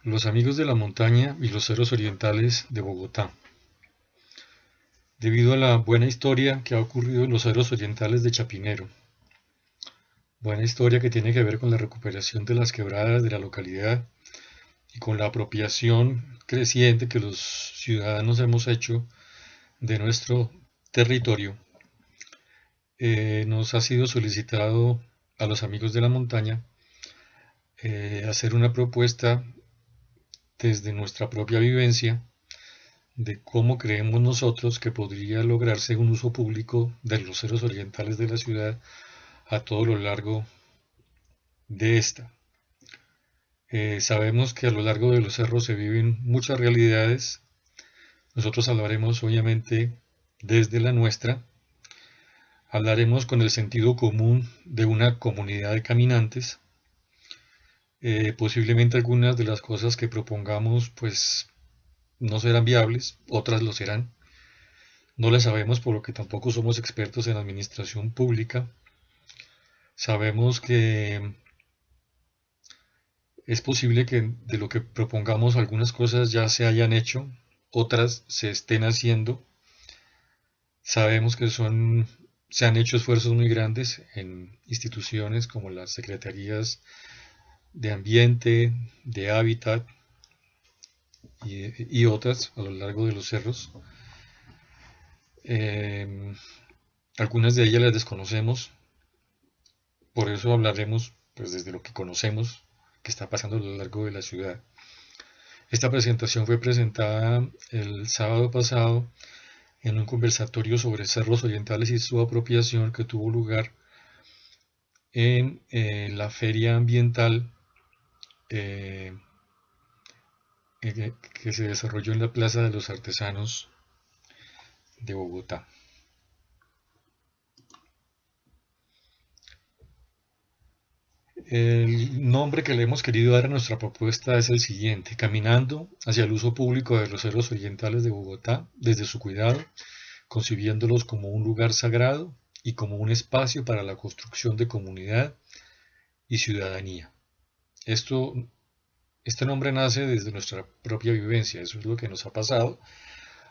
Los amigos de la montaña y los cerros orientales de Bogotá. Debido a la buena historia que ha ocurrido en los cerros orientales de Chapinero, buena historia que tiene que ver con la recuperación de las quebradas de la localidad y con la apropiación creciente que los ciudadanos hemos hecho de nuestro territorio, nos ha sido solicitado a los amigos de la montaña hacer una propuesta desde nuestra propia vivencia de cómo creemos nosotros que podría lograrse un uso público de los cerros orientales de la ciudad a todo lo largo de esta. Sabemos que a lo largo de los cerros se viven muchas realidades. Nosotros hablaremos obviamente desde la nuestra. Hablaremos con el sentido común de una comunidad de caminantes. Posiblemente algunas de las cosas que propongamos pues no serán viables, otras lo serán. No las sabemos por lo que tampoco somos expertos en administración pública. Sabemos que es posible que de lo que propongamos algunas cosas ya se hayan hecho, otras se estén haciendo. Sabemos que se han hecho esfuerzos muy grandes en instituciones como las secretarías de ambiente, de hábitat y otras a lo largo de los cerros. Algunas de ellas las desconocemos, por eso hablaremos pues desde lo que conocemos que está pasando a lo largo de la ciudad. Esta presentación fue presentada el sábado pasado en un conversatorio sobre cerros orientales y su apropiación que tuvo lugar en la feria ambiental que se desarrolló en la Plaza de los Artesanos de Bogotá. El nombre que le hemos querido dar a nuestra propuesta es el siguiente: caminando hacia el uso público de los cerros orientales de Bogotá desde su cuidado, concibiéndolos como un lugar sagrado y como un espacio para la construcción de comunidad y ciudadanía. Este nombre nace desde nuestra propia vivencia, eso es lo que nos ha pasado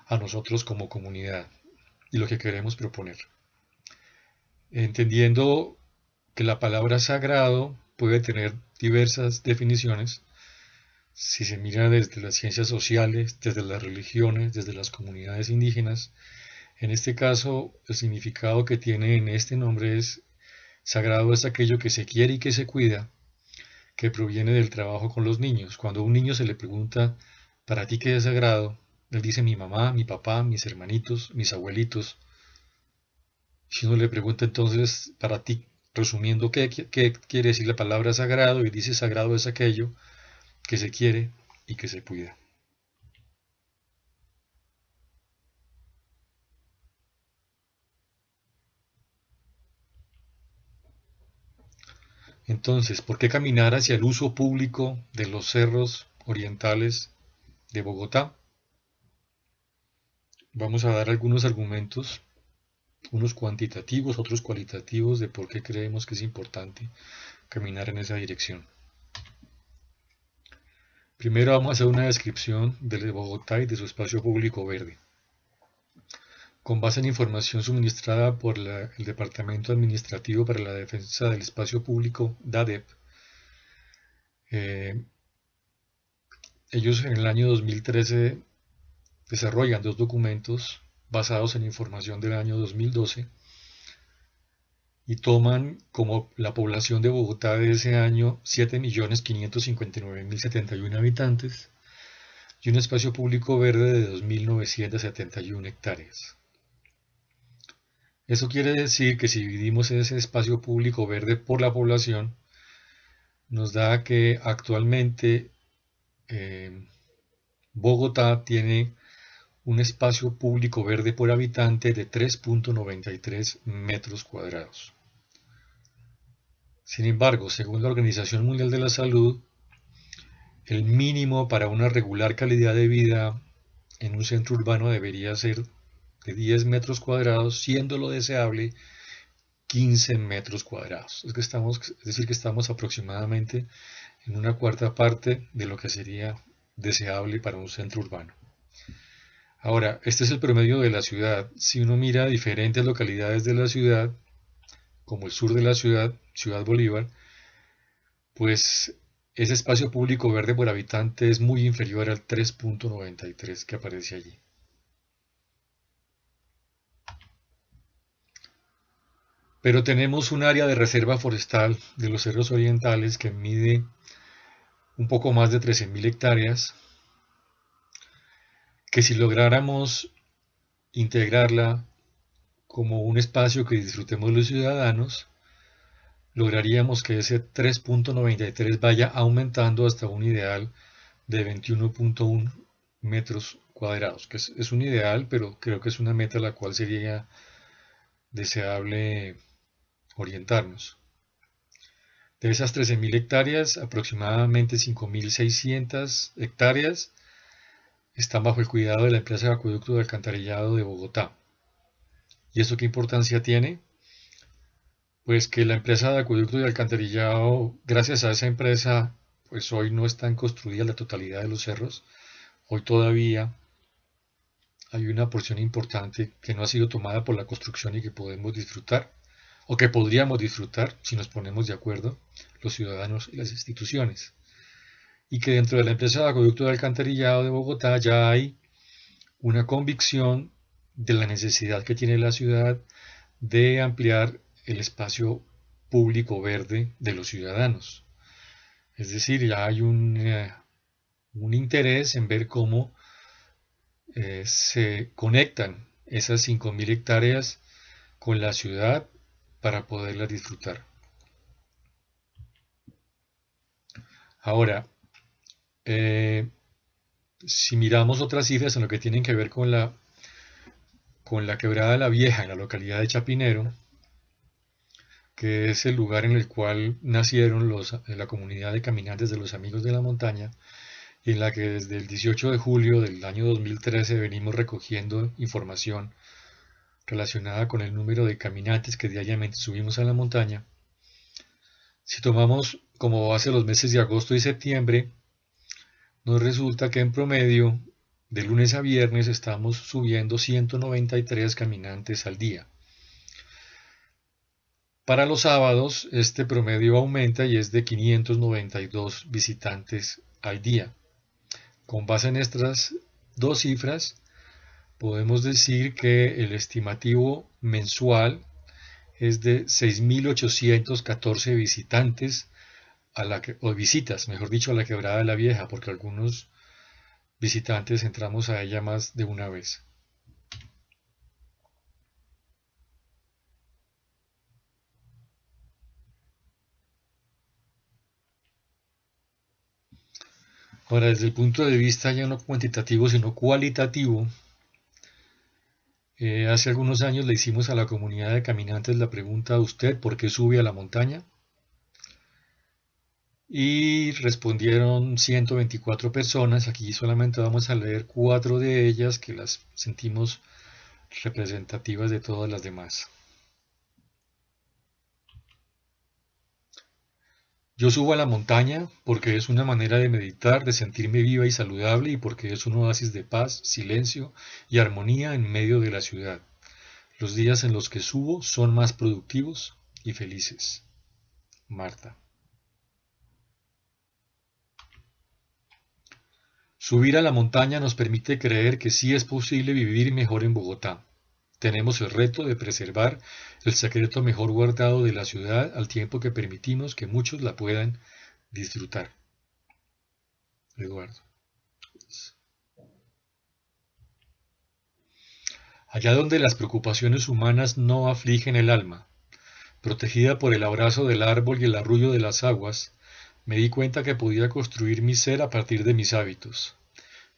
a nosotros como comunidad y lo que queremos proponer. Entendiendo que la palabra sagrado puede tener diversas definiciones, si se mira desde las ciencias sociales, desde las religiones, desde las comunidades indígenas. En este caso, el significado que tiene en este nombre es: sagrado es aquello que se quiere y que se cuida, que proviene del trabajo con los niños. Cuando a un niño se le pregunta, ¿para ti qué es sagrado?, él dice: mi mamá, mi papá, mis hermanitos, mis abuelitos. Si uno le pregunta entonces, para ti, resumiendo, ¿qué quiere decir la palabra sagrado? Y dice: sagrado es aquello que se quiere y que se cuida. Entonces, ¿por qué caminar hacia el uso público de los cerros orientales de Bogotá? Vamos a dar algunos argumentos, unos cuantitativos, otros cualitativos, de por qué creemos que es importante caminar en esa dirección. Primero vamos a hacer una descripción de Bogotá y de su espacio público verde. Con base en información suministrada por el Departamento Administrativo para la Defensa del Espacio Público, DADEP, ellos en el año 2013 desarrollan dos documentos basados en información del año 2012 y toman como la población de Bogotá de ese año 7.559.071 habitantes y un espacio público verde de 2.971 hectáreas. Eso quiere decir que si dividimos ese espacio público verde por la población, nos da que actualmente Bogotá tiene un espacio público verde por habitante de 3.93 metros cuadrados. Sin embargo, según la Organización Mundial de la Salud, el mínimo para una regular calidad de vida en un centro urbano debería ser de 10 metros cuadrados, siendo lo deseable 15 metros cuadrados. Es decir, que estamos aproximadamente en una cuarta parte de lo que sería deseable para un centro urbano. Ahora, este es el promedio de la ciudad. Si uno mira diferentes localidades de la ciudad, como el sur de la ciudad, Ciudad Bolívar, pues ese espacio público verde por habitante es muy inferior al 3.93 que aparece allí. Pero tenemos un área de reserva forestal de los cerros orientales que mide un poco más de 13.000 hectáreas, que si lográramos integrarla como un espacio que disfrutemos los ciudadanos, lograríamos que ese 3.93 vaya aumentando hasta un ideal de 21.1 metros cuadrados, que es un ideal, pero creo que es una meta a la cual sería deseable orientarnos. De esas 13.000 hectáreas, aproximadamente 5.600 hectáreas están bajo el cuidado de la empresa de acueducto de alcantarillado de Bogotá. ¿Y eso qué importancia tiene? Pues que la empresa de acueducto y alcantarillado, gracias a esa empresa, pues hoy no están construidas la totalidad de los cerros. Hoy todavía hay una porción importante que no ha sido tomada por la construcción y que podemos disfrutar, o que podríamos disfrutar si nos ponemos de acuerdo los ciudadanos y las instituciones. Y que dentro de la empresa de acueducto de alcantarillado de Bogotá ya hay una convicción de la necesidad que tiene la ciudad de ampliar el espacio público verde de los ciudadanos. Es decir, ya hay un interés en ver cómo se conectan esas 5.000 hectáreas con la ciudad para poderlas disfrutar. Ahora, si miramos otras cifras en lo que tienen que ver con la Quebrada La Vieja en la localidad de Chapinero, que es el lugar en el cual nacieron la comunidad de caminantes de los Amigos de la Montaña, y en la que desde el 18 de julio del año 2013 venimos recogiendo información relacionada con el número de caminantes que diariamente subimos a la montaña. Si tomamos como base los meses de agosto y septiembre, nos resulta que en promedio, de lunes a viernes, estamos subiendo 193 caminantes al día. Para los sábados, este promedio aumenta y es de 592 visitantes al día. Con base en estas dos cifras, podemos decir que el estimativo mensual es de 6.814 visitantes o visitas, mejor dicho, a la Quebrada de la Vieja, porque algunos visitantes entramos a ella más de una vez. Ahora, desde el punto de vista ya no cuantitativo, sino cualitativo, hace algunos años le hicimos a la comunidad de caminantes la pregunta: ¿a usted por qué sube a la montaña? Y respondieron 124 personas. Aquí solamente vamos a leer 4 de ellas que las sentimos representativas de todas las demás. Yo subo a la montaña porque es una manera de meditar, de sentirme viva y saludable, y porque es un oasis de paz, silencio y armonía en medio de la ciudad. Los días en los que subo son más productivos y felices. Marta. Subir a la montaña nos permite creer que sí es posible vivir mejor en Bogotá. Tenemos el reto de preservar el secreto mejor guardado de la ciudad al tiempo que permitimos que muchos la puedan disfrutar. Eduardo. Allá donde las preocupaciones humanas no afligen el alma, protegida por el abrazo del árbol y el arrullo de las aguas, me di cuenta que podía construir mi ser a partir de mis hábitos,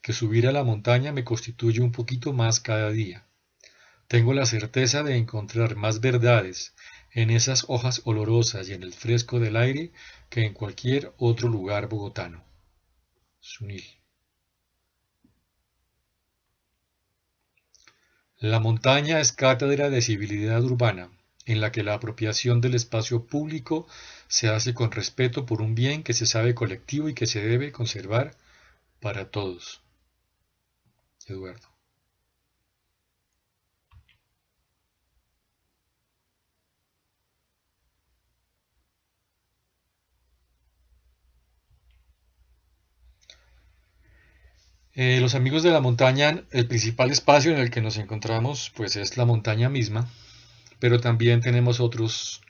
que subir a la montaña me constituye un poquito más cada día. Tengo la certeza de encontrar más verdades en esas hojas olorosas y en el fresco del aire que en cualquier otro lugar bogotano. Sunil. La montaña es cátedra de civilidad urbana, en la que la apropiación del espacio público se hace con respeto por un bien que se sabe colectivo y que se debe conservar para todos. Eduardo. Los amigos de la montaña, el principal espacio en el que nos encontramos pues es la montaña misma, pero también tenemos otros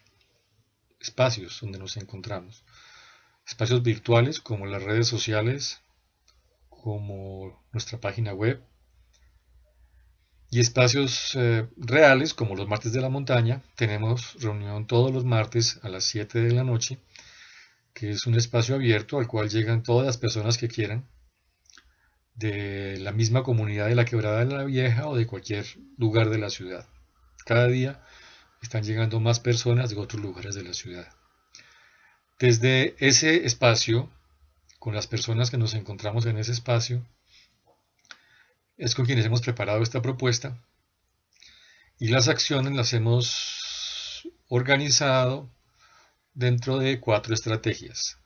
espacios donde nos encontramos. Espacios virtuales como las redes sociales, como nuestra página web, y espacios reales como los martes de la montaña. Tenemos reunión todos los martes a las 7 de la noche, que es un espacio abierto al cual llegan todas las personas que quieran, de la misma comunidad de la Quebrada de la Vieja o de cualquier lugar de la ciudad. Cada día están llegando más personas de otros lugares de la ciudad. Desde ese espacio, con las personas que nos encontramos en ese espacio, es con quienes hemos preparado esta propuesta, y las acciones las hemos organizado dentro de 4 estrategias.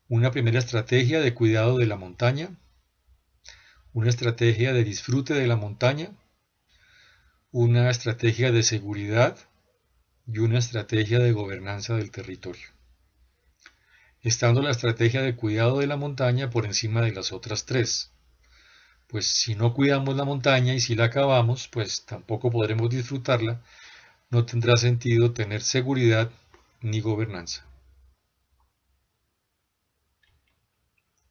Una primera estrategia de cuidado de la montaña, una estrategia de disfrute de la montaña, una estrategia de seguridad y una estrategia de gobernanza del territorio, estando la estrategia de cuidado de la montaña por encima de las otras 3. Pues si no cuidamos la montaña y si la acabamos, pues tampoco podremos disfrutarla, no tendrá sentido tener seguridad ni gobernanza.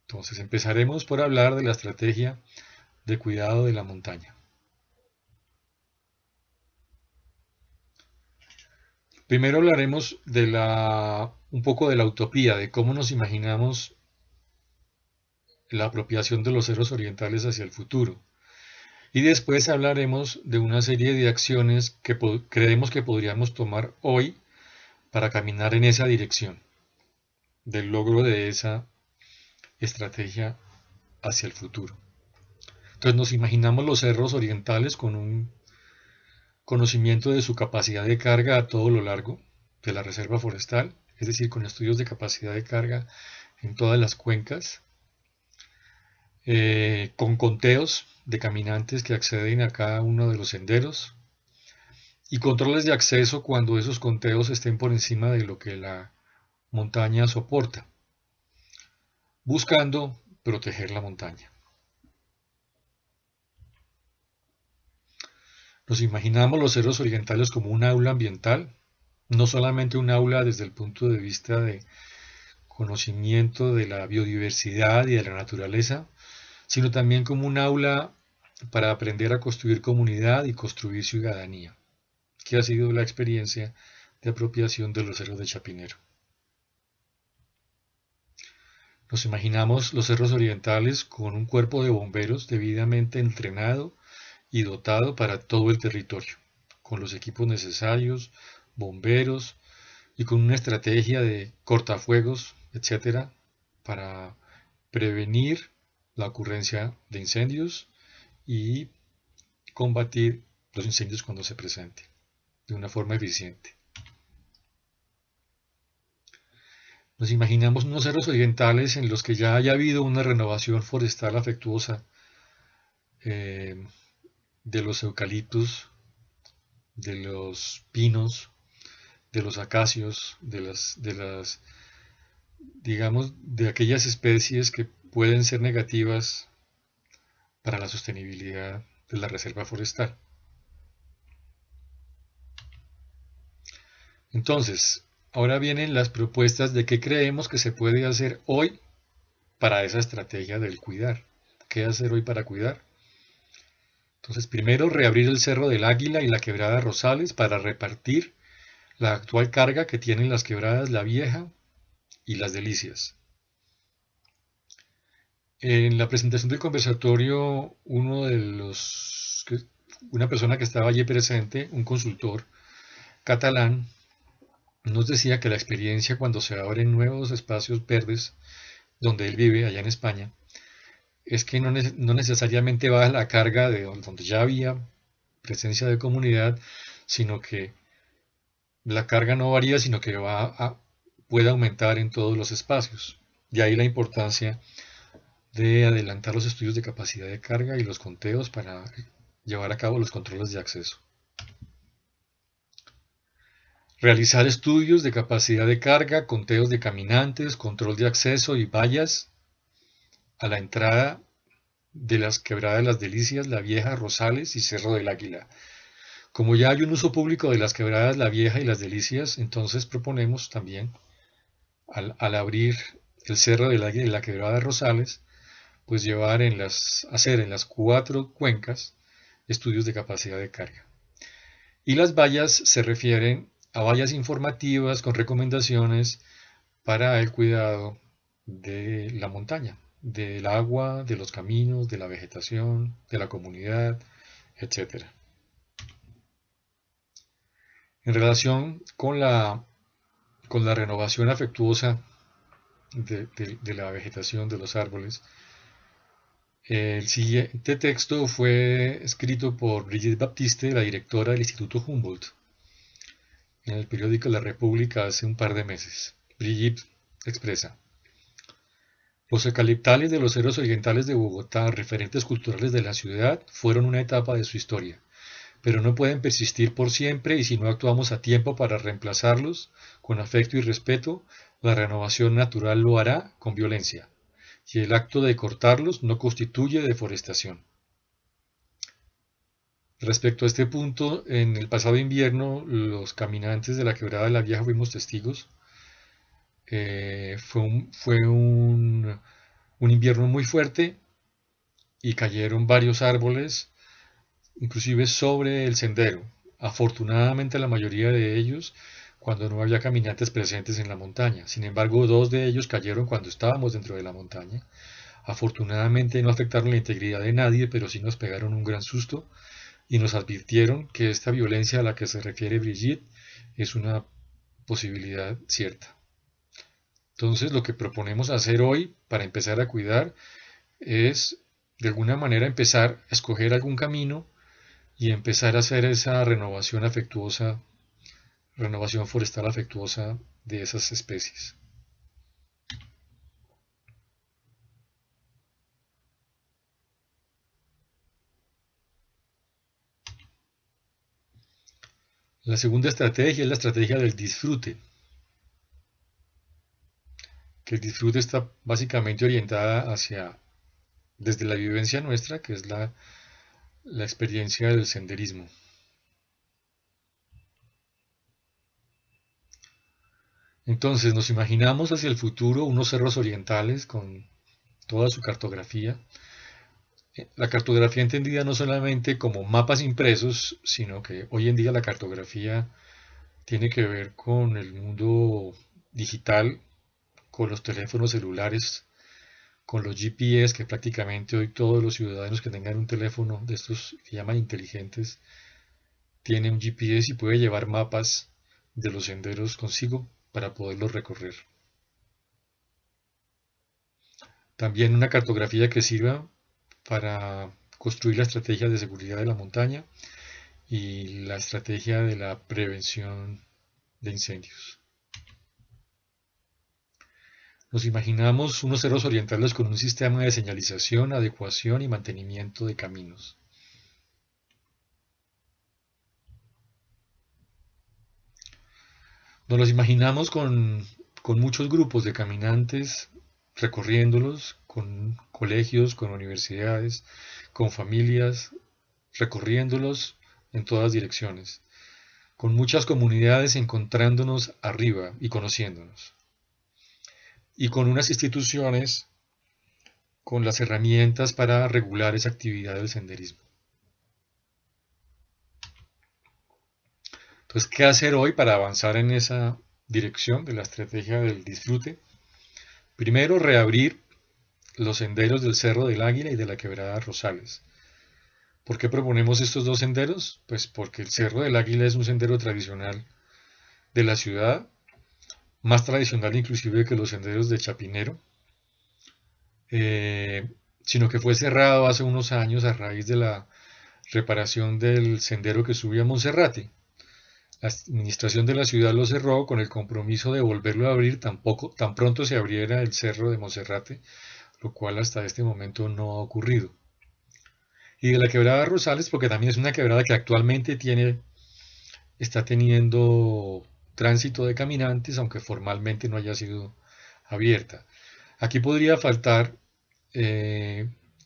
Entonces empezaremos por hablar de la estrategia de cuidado de la montaña. Primero hablaremos de un poco de la utopía, de cómo nos imaginamos la apropiación de los cerros orientales hacia el futuro. Y después hablaremos de una serie de acciones que creemos que podríamos tomar hoy para caminar en esa dirección, del logro de esa estrategia hacia el futuro. Entonces nos imaginamos los cerros orientales con un conocimiento de su capacidad de carga a todo lo largo de la reserva forestal, es decir, con estudios de capacidad de carga en todas las cuencas, con conteos de caminantes que acceden a cada uno de los senderos y controles de acceso cuando esos conteos estén por encima de lo que la montaña soporta, buscando proteger la montaña. Nos imaginamos los cerros orientales como un aula ambiental, no solamente un aula desde el punto de vista de conocimiento de la biodiversidad y de la naturaleza, sino también como un aula para aprender a construir comunidad y construir ciudadanía, que ha sido la experiencia de apropiación de los cerros de Chapinero. Nos imaginamos los cerros orientales con un cuerpo de bomberos debidamente entrenado y dotado para todo el territorio, con los equipos necesarios, bomberos y con una estrategia de cortafuegos, etcétera, para prevenir la ocurrencia de incendios y combatir los incendios cuando se presenten de una forma eficiente. Nos imaginamos unos cerros orientales en los que ya haya habido una renovación forestal afectuosa de los eucaliptos, de los pinos, de los acacios, digamos, de aquellas especies que pueden ser negativas para la sostenibilidad de la reserva forestal. Entonces, ahora vienen las propuestas de qué creemos que se puede hacer hoy para esa estrategia del cuidar. ¿Qué hacer hoy para cuidar? Entonces, primero, reabrir el Cerro del Águila y la Quebrada Rosales para repartir la actual carga que tienen las quebradas La Vieja y Las Delicias. En la presentación del conversatorio, una persona que estaba allí presente, un consultor catalán, nos decía que la experiencia cuando se abren nuevos espacios verdes, donde él vive, allá en España, es que no necesariamente va a la carga de donde ya había presencia de comunidad, sino que la carga no varía, sino que va pueda aumentar en todos los espacios. De ahí la importancia de adelantar los estudios de capacidad de carga y los conteos para llevar a cabo los controles de acceso. Realizar estudios de capacidad de carga, conteos de caminantes, control de acceso y vallas a la entrada de las quebradas de Las Delicias, La Vieja, Rosales y Cerro del Águila. Como ya hay un uso público de las quebradas La Vieja y Las Delicias, entonces proponemos también, al abrir el Cerro del Águila y la quebrada de Rosales, pues hacer en las 4 cuencas estudios de capacidad de carga. Y las vallas se refieren a vallas informativas con recomendaciones para el cuidado de la montaña, del agua, de los caminos, de la vegetación, de la comunidad, etc. En relación con la renovación afectuosa de la vegetación de los árboles, el siguiente texto fue escrito por Brigitte Baptiste, la directora del Instituto Humboldt, en el periódico La República hace un par de meses. Brigitte expresa: los eucaliptales de los cerros orientales de Bogotá, referentes culturales de la ciudad, fueron una etapa de su historia, pero no pueden persistir por siempre y si no actuamos a tiempo para reemplazarlos con afecto y respeto, la renovación natural lo hará con violencia, y el acto de cortarlos no constituye deforestación. Respecto a este punto, en el pasado invierno, los caminantes de la Quebrada de la Vieja fuimos testigos. Fue un invierno muy fuerte y cayeron varios árboles, inclusive sobre el sendero. Afortunadamente la mayoría de ellos cuando no había caminantes presentes en la montaña. Sin embargo, 2 de ellos cayeron cuando estábamos dentro de la montaña. Afortunadamente no afectaron la integridad de nadie, pero sí nos pegaron un gran susto y nos advirtieron que esta violencia a la que se refiere Brigitte es una posibilidad cierta. Entonces, lo que proponemos hacer hoy para empezar a cuidar es, de alguna manera, empezar a escoger algún camino y empezar a hacer esa renovación afectuosa, renovación forestal afectuosa de esas especies. La segunda estrategia es la estrategia del disfrute, que el disfrute está básicamente orientada desde la vivencia nuestra, que es la experiencia del senderismo. Entonces nos imaginamos hacia el futuro unos cerros orientales con toda su cartografía. La cartografía entendida no solamente como mapas impresos, sino que hoy en día la cartografía tiene que ver con el mundo digital, con los teléfonos celulares, con los GPS, que prácticamente hoy todos los ciudadanos que tengan un teléfono de estos que llaman inteligentes, tienen un GPS y puede llevar mapas de los senderos consigo para poderlos recorrer. También una cartografía que sirva para construir la estrategia de seguridad de la montaña y la estrategia de la prevención de incendios. Nos imaginamos unos cerros orientales con un sistema de señalización, adecuación y mantenimiento de caminos. Nos los imaginamos con muchos grupos de caminantes recorriéndolos, con colegios, con universidades, con familias, recorriéndolos en todas direcciones, con muchas comunidades encontrándonos arriba y conociéndonos, y con unas instituciones con las herramientas para regular esa actividad del senderismo. Entonces, ¿qué hacer hoy para avanzar en esa dirección de la estrategia del disfrute? Primero, reabrir los senderos del Cerro del Águila y de la Quebrada Rosales. ¿Por qué proponemos estos 2 senderos? Pues porque el Cerro del Águila es un sendero tradicional de la ciudad, más tradicional inclusive que los senderos de Chapinero, sino que fue cerrado hace unos años a raíz de la reparación del sendero que sube a Monserrate. La administración de la ciudad lo cerró con el compromiso de volverlo a abrir tan pronto se abriera el cerro de Monserrate, lo cual hasta este momento no ha ocurrido. Y de la quebrada Rosales, porque también es una quebrada que actualmente está teniendo tránsito de caminantes, aunque formalmente no haya sido abierta. Aquí podría faltar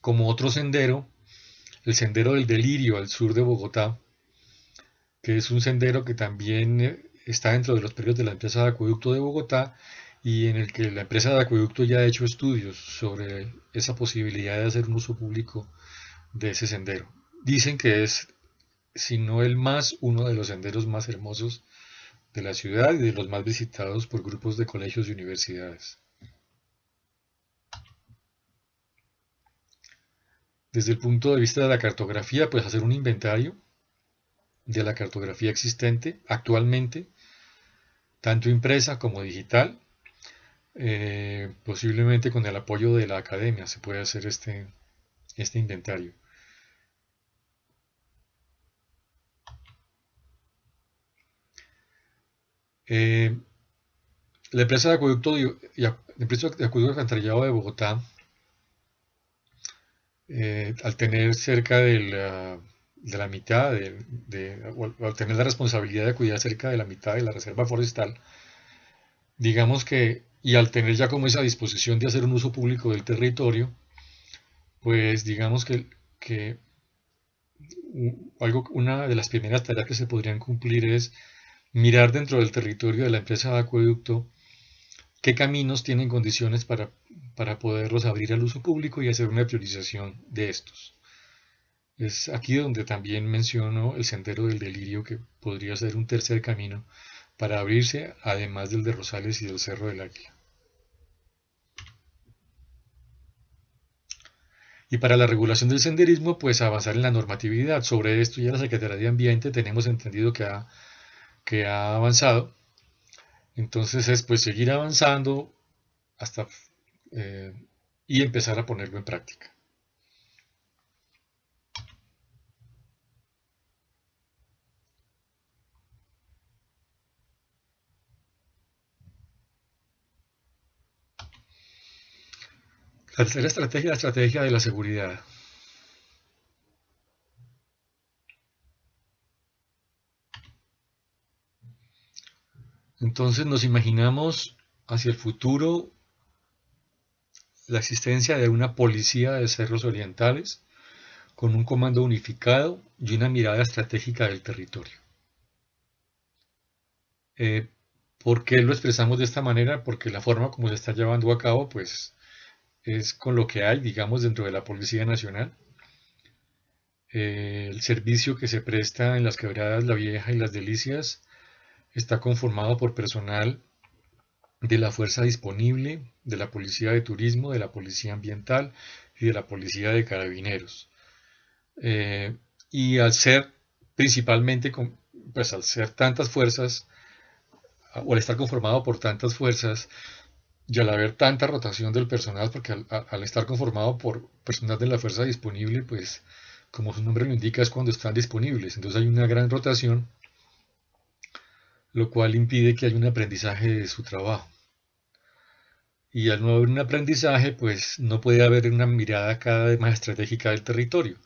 como otro sendero, el sendero del Delirio al sur de Bogotá, que es un sendero que también está dentro de los periodos de la empresa de acueducto de Bogotá y en el que la empresa de acueducto ya ha hecho estudios sobre esa posibilidad de hacer un uso público de ese sendero. Dicen que es, si no el más, uno de los senderos más hermosos de la ciudad y de los más visitados por grupos de colegios y universidades. Desde el punto de vista de la cartografía, pues hacer un inventario de la cartografía existente actualmente, tanto impresa como digital, posiblemente con el apoyo de la academia se puede hacer este inventario. La empresa de acueducto alcantarillado de Bogotá, al tener cerca de la mitad, al tener la responsabilidad de cuidar cerca de la mitad de la reserva forestal, digamos que, y al tener ya como esa disposición de hacer un uso público del territorio, pues digamos que una de las primeras tareas que se podrían cumplir es mirar dentro del territorio de la empresa de acueducto qué caminos tienen condiciones para poderlos abrir al uso público y hacer una priorización de estos. Es aquí donde también menciono el Sendero del Delirio, que podría ser un tercer camino para abrirse, además del de Rosales y del Cerro del Águila. Y para la regulación del senderismo, pues avanzar en la normatividad. Sobre esto ya la Secretaría de Ambiente tenemos entendido que ha avanzado. Entonces es pues seguir avanzando hasta y empezar a ponerlo en práctica. La tercera estrategia, la estrategia de la seguridad. Entonces nos imaginamos hacia el futuro la existencia de una policía de cerros orientales con un comando unificado y una mirada estratégica del territorio. ¿Por qué lo expresamos de esta manera? Porque la forma como se está llevando a cabo, pues, es con lo que hay, digamos, dentro de la Policía Nacional. El servicio que se presta en las quebradas La Vieja y Las Delicias está conformado por personal de la fuerza disponible, de la Policía de Turismo, de la Policía Ambiental y de la Policía de Carabineros. Y al ser principalmente, pues al ser tantas fuerzas, o al estar conformado por tantas fuerzas, y al haber tanta rotación del personal, porque al estar conformado por personal de la fuerza disponible, pues como su nombre lo indica es cuando están disponibles, entonces hay una gran rotación, lo cual impide que haya un aprendizaje de su trabajo. Y al no haber un aprendizaje, pues no puede haber una mirada cada vez más estratégica del territorio.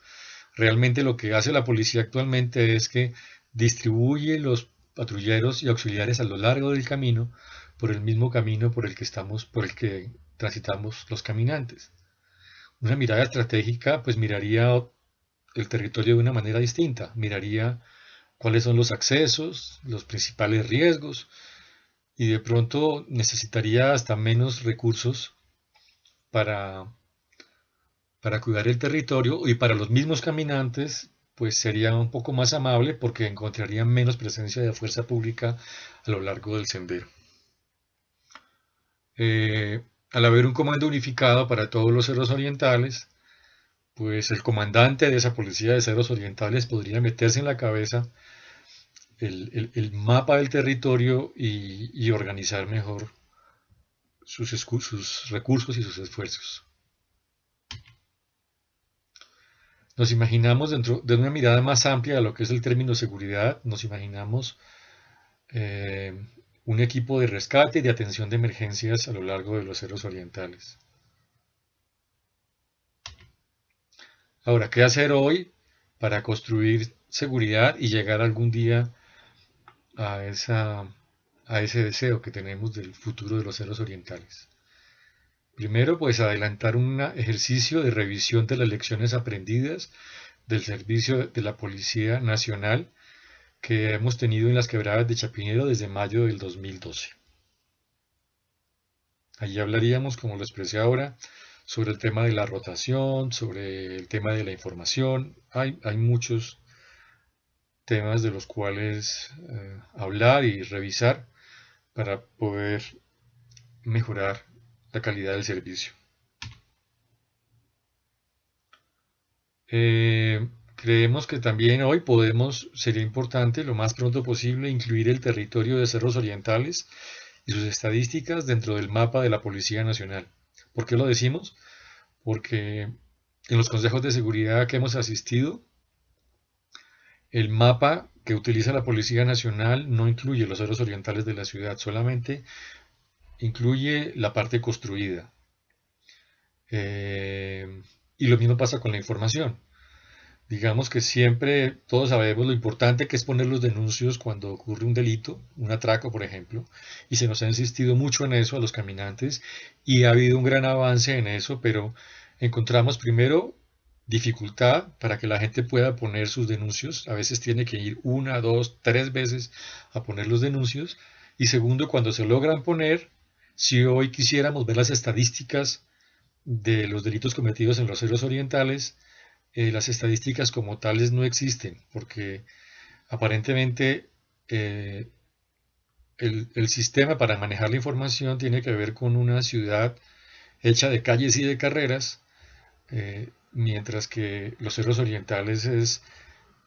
Realmente lo que hace la policía actualmente es que distribuye los patrulleros y auxiliares a lo largo del camino, por el mismo camino por el que transitamos los caminantes. Una mirada estratégica pues miraría el territorio de una manera distinta, miraría cuáles son los accesos, los principales riesgos, y de pronto necesitaría hasta menos recursos para, para cuidar el territorio, y para los mismos caminantes pues sería un poco más amable porque encontrarían menos presencia de fuerza pública a lo largo del sendero. Al haber un comando unificado para todos los cerros orientales, pues el comandante de esa policía de cerros orientales podría meterse en la cabeza el mapa del territorio y organizar mejor sus recursos y sus esfuerzos. Nos imaginamos dentro de una mirada más amplia de lo que es el término seguridad, nos imaginamos eh, un equipo de rescate y de atención de emergencias a lo largo de los cerros orientales. Ahora, ¿qué hacer hoy para construir seguridad y llegar algún día a, a ese deseo que tenemos del futuro de los cerros orientales? Primero, pues adelantar un ejercicio de revisión de las lecciones aprendidas del servicio de la Policía Nacional que hemos tenido en las quebradas de Chapinero desde mayo del 2012. Allí hablaríamos, como lo expresé ahora, sobre el tema de la rotación, sobre el tema de la información. Hay muchos temas de los cuales hablar y revisar para poder mejorar la calidad del servicio. Creemos que también hoy sería importante lo más pronto posible incluir el territorio de cerros orientales y sus estadísticas dentro del mapa de la Policía Nacional. ¿Por qué lo decimos? Porque en los consejos de seguridad que hemos asistido, el mapa que utiliza la Policía Nacional no incluye los cerros orientales de la ciudad, solamente incluye la parte construida. Y lo mismo pasa con la información. Digamos que siempre todos sabemos lo importante que es poner los denuncios cuando ocurre un delito, un atraco, por ejemplo, y se nos ha insistido mucho en eso a los caminantes y ha habido un gran avance en eso, pero encontramos primero dificultad para que la gente pueda poner sus denuncios. A veces tiene que ir una, dos, tres veces a poner los denuncios. Y segundo, cuando se logran poner, si hoy quisiéramos ver las estadísticas de los delitos cometidos en los cerros orientales, las estadísticas como tales no existen, porque aparentemente el sistema para manejar la información tiene que ver con una ciudad hecha de calles y de carreras, mientras que los cerros orientales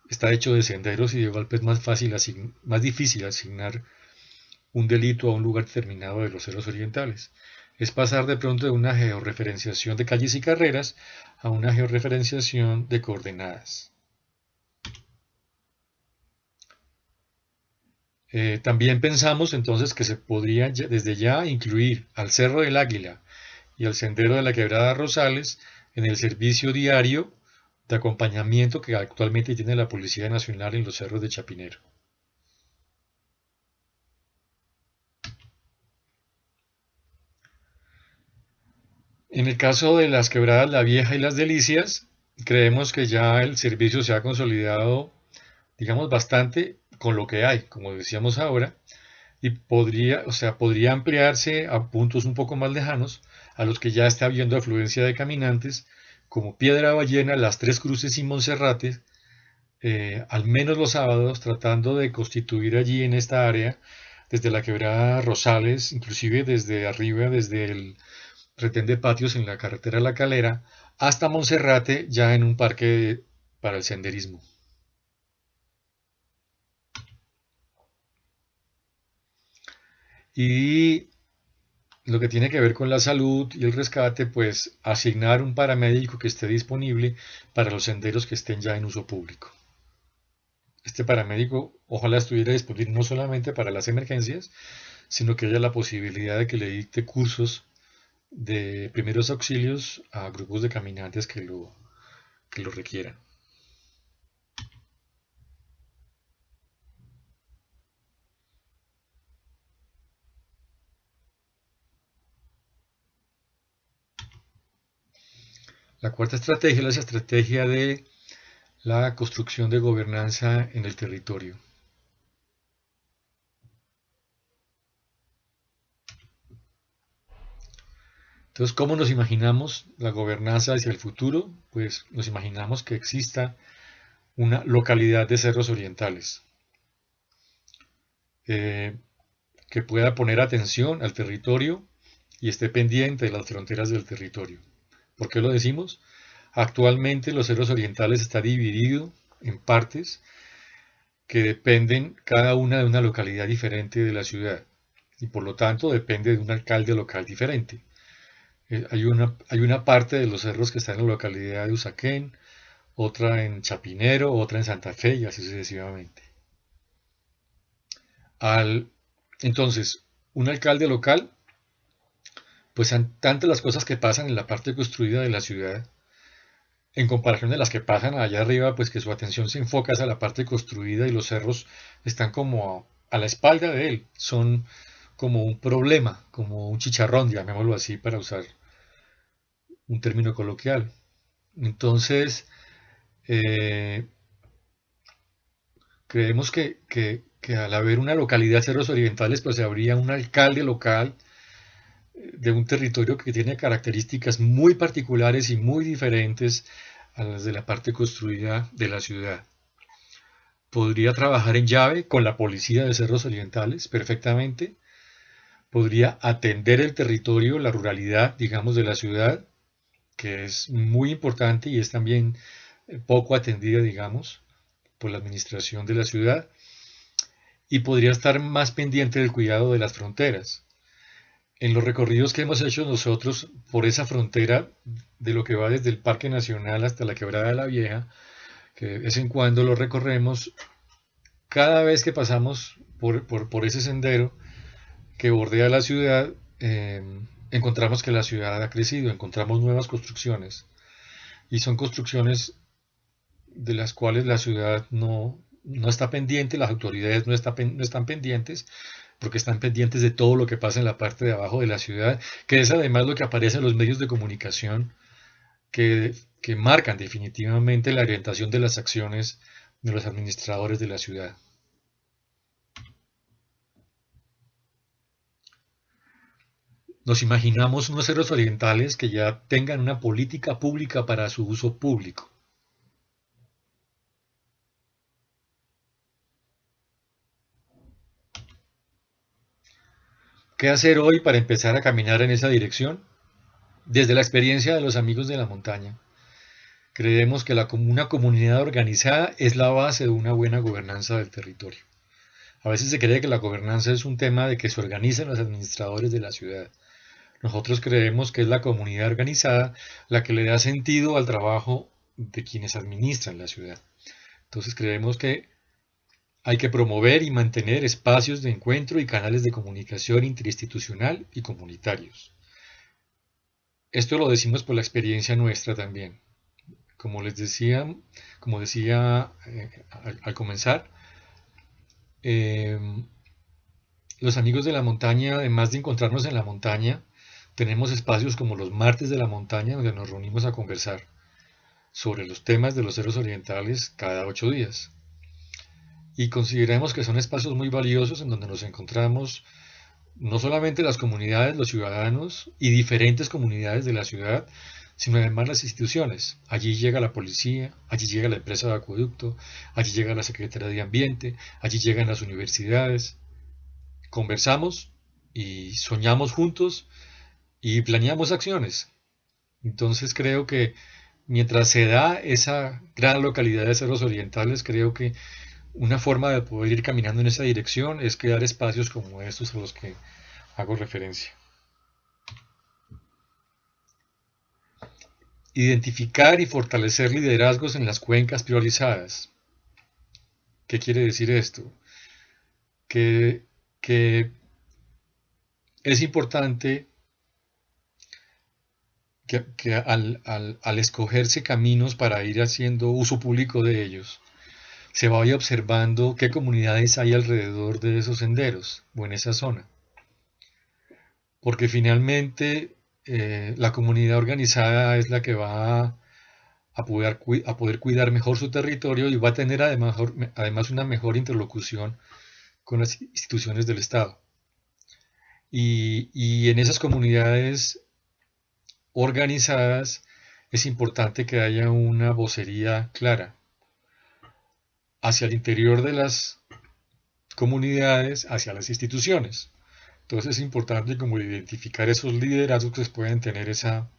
está hecho de senderos y de golpe es más difícil asignar un delito a un lugar determinado de los cerros orientales. Es pasar de pronto de una georreferenciación de calles y carreras a una georreferenciación de coordenadas. También pensamos entonces que se podría desde ya incluir al Cerro del Águila y al Sendero de la Quebrada Rosales en el servicio diario de acompañamiento que actualmente tiene la Policía Nacional en los cerros de Chapinero. En el caso de las quebradas La Vieja y Las Delicias, creemos que ya el servicio se ha consolidado, digamos, bastante con lo que hay, como decíamos ahora, y podría ampliarse a puntos un poco más lejanos, a los que ya está habiendo afluencia de caminantes, como Piedra Ballena, Las Tres Cruces y Monserrate, al menos los sábados, tratando de constituir allí en esta área, desde la quebrada Rosales, inclusive desde arriba, desde el retén de patios en la carretera La Calera, hasta Monserrate, ya en un parque para el senderismo. Y lo que tiene que ver con la salud y el rescate, pues asignar un paramédico que esté disponible para los senderos que estén ya en uso público. Este paramédico ojalá estuviera disponible no solamente para las emergencias, sino que haya la posibilidad de que le dicte cursos de primeros auxilios a grupos de caminantes que lo requieran. La cuarta estrategia es la estrategia de la construcción de gobernanza en el territorio. Entonces, ¿cómo nos imaginamos la gobernanza hacia el futuro? Pues nos imaginamos que exista una localidad de cerros orientales que pueda poner atención al territorio y esté pendiente de las fronteras del territorio. ¿Por qué lo decimos? Actualmente los cerros orientales está dividido en partes que dependen cada una de una localidad diferente de la ciudad y por lo tanto depende de un alcalde local diferente. Hay una parte de los cerros que está en la localidad de Usaquén, otra en Chapinero, otra en Santa Fe y así sucesivamente. Al, entonces, un alcalde local, pues tantas las cosas que pasan en la parte construida de la ciudad, en comparación de las que pasan allá arriba, pues que su atención se enfoca hacia la parte construida y los cerros están como a la espalda de él, son como un problema, como un chicharrón, llamémoslo así para usar un término coloquial. Entonces, eh, creemos que al haber una localidad Cerros Orientales, pues habría un alcalde local de un territorio que tiene características muy particulares y muy diferentes a las de la parte construida de la ciudad. Podría trabajar en llave con la policía de Cerros Orientales perfectamente. Podría atender el territorio, la ruralidad, digamos, de la ciudad, que es muy importante y es también poco atendida, digamos, por la administración de la ciudad. Y podría estar más pendiente del cuidado de las fronteras. En los recorridos que hemos hecho nosotros por esa frontera, de lo que va desde el Parque Nacional hasta la Quebrada de la Vieja, que de vez en cuando lo recorremos, cada vez que pasamos por ese sendero que bordea la ciudad, encontramos que la ciudad ha crecido, encontramos nuevas construcciones, y son construcciones de las cuales la ciudad no está pendiente, las autoridades no están pendientes, porque están pendientes de todo lo que pasa en la parte de abajo de la ciudad, que es además lo que aparece en los medios de comunicación que marcan definitivamente la orientación de las acciones de los administradores de la ciudad. Nos imaginamos unos cerros orientales que ya tengan una política pública para su uso público. ¿Qué hacer hoy para empezar a caminar en esa dirección? Desde la experiencia de los amigos de la montaña, creemos que una comunidad organizada es la base de una buena gobernanza del territorio. A veces se cree que la gobernanza es un tema de que se organizan los administradores de la ciudad. Nosotros creemos que es la comunidad organizada la que le da sentido al trabajo de quienes administran la ciudad. Entonces creemos que hay que promover y mantener espacios de encuentro y canales de comunicación interinstitucional y comunitarios. Esto lo decimos por la experiencia nuestra también. Como les decía, como decía al comenzar, eh, los amigos de la montaña, además de encontrarnos en la montaña, tenemos espacios como los martes de la montaña donde nos reunimos a conversar sobre los temas de los cerros orientales cada 8 días. Y consideramos que son espacios muy valiosos en donde nos encontramos no solamente las comunidades, los ciudadanos y diferentes comunidades de la ciudad, sino además las instituciones. Allí llega la policía, allí llega la empresa de acueducto, allí llega la Secretaría de Ambiente, allí llegan las universidades. Conversamos y soñamos juntos y planeamos acciones. Entonces creo que mientras se da esa gran localidad de Cerros Orientales, creo que una forma de poder ir caminando en esa dirección es crear espacios como estos a los que hago referencia. Identificar y fortalecer liderazgos en las cuencas priorizadas. ¿Qué quiere decir esto? Que es importante que al escogerse caminos para ir haciendo uso público de ellos, se vaya observando qué comunidades hay alrededor de esos senderos o en esa zona. Porque finalmente la comunidad organizada es la que va a poder cuidar mejor su territorio y va a tener además una mejor interlocución con las instituciones del Estado. Y en esas comunidades organizadas es importante que haya una vocería clara hacia el interior de las comunidades, hacia las instituciones. Entonces es importante como identificar esos liderazgos que pueden tener esa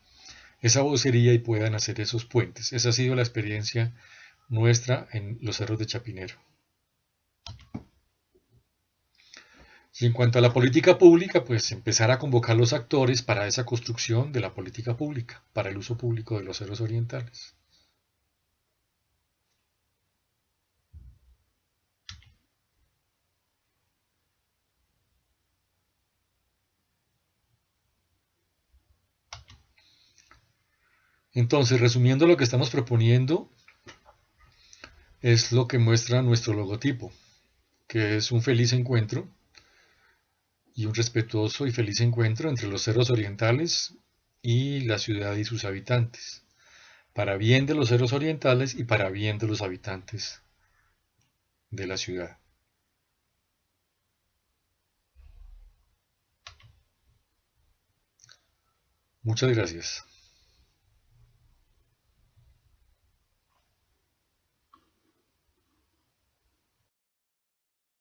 vocería y puedan hacer esos puentes. Esa ha sido la experiencia nuestra en los cerros de Chapinero. Y en cuanto a la política pública, pues empezar a convocar los actores para esa construcción de la política pública, para el uso público de los cerros orientales. Entonces, resumiendo, lo que estamos proponiendo es lo que muestra nuestro logotipo, que es un feliz encuentro y un respetuoso y feliz encuentro entre los cerros orientales y la ciudad y sus habitantes, para bien de los cerros orientales y para bien de los habitantes de la ciudad. Muchas gracias.